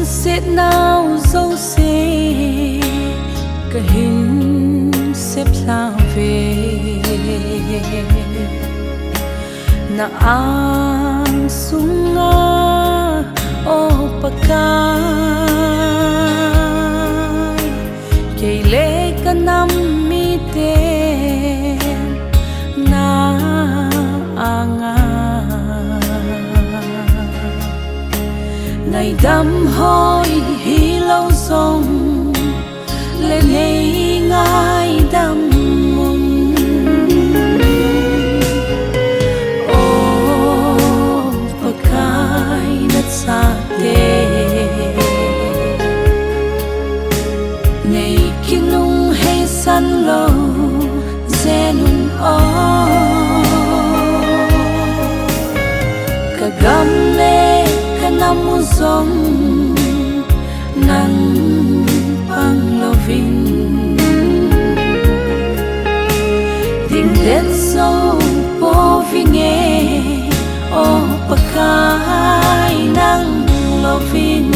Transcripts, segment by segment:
sẽ nào jouse cả hình xếp lao về na ang sunga o pakai kele kanam mi ten na anga ngày đắm hoi hi lâu sông lên nay ngai đắm mùng ô pakai đất xa tê ngày kinung hay san lâu zenun o kagam le Namu song nang panglovin ding det so po vinge o pakai nang lovin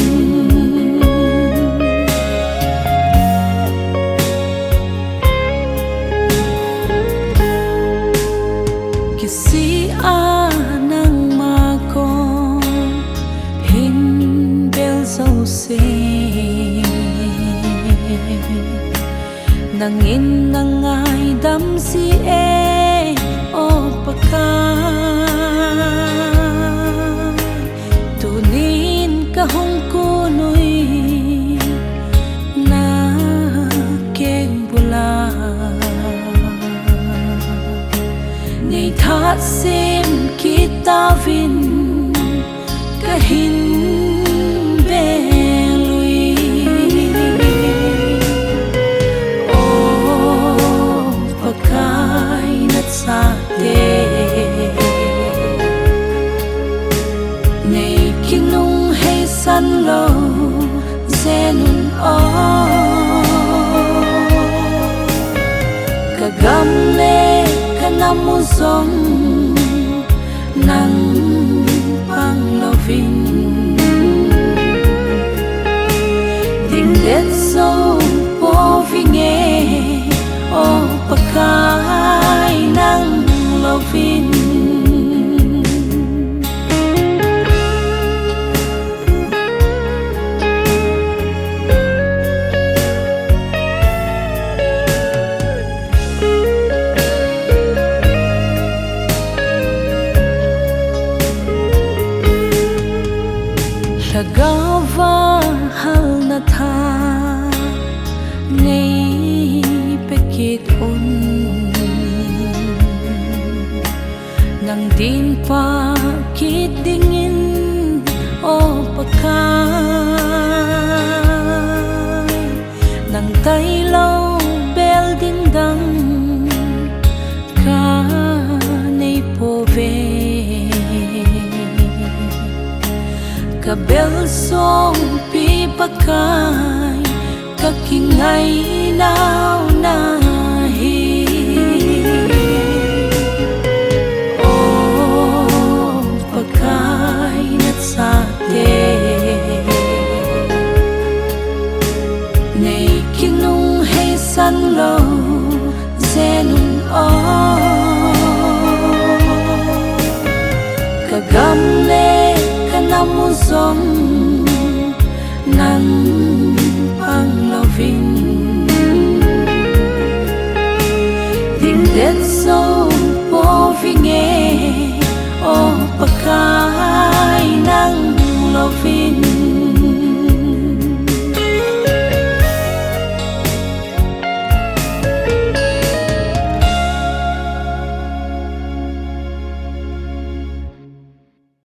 kisi anang mako jouse nangin nangai dam si e o pakai tunin kahong kunui na keng bula ngei thah sim kitavin kahin ngày kinung hay san lâu zenun o kagam le kanamu song nang panglovin ding det so po vinge o pakai nang lovin Lagava hal na thah ngei pekit un nang din pa kit dingin o pakai nang thei lâu bel ding dang ka nei po ve ka bel song pi pakai ka kingai nau nahi o pakai nat sa te ngày kinung hay san lâu zenun o kagam le Namu song nang panglovin ding det so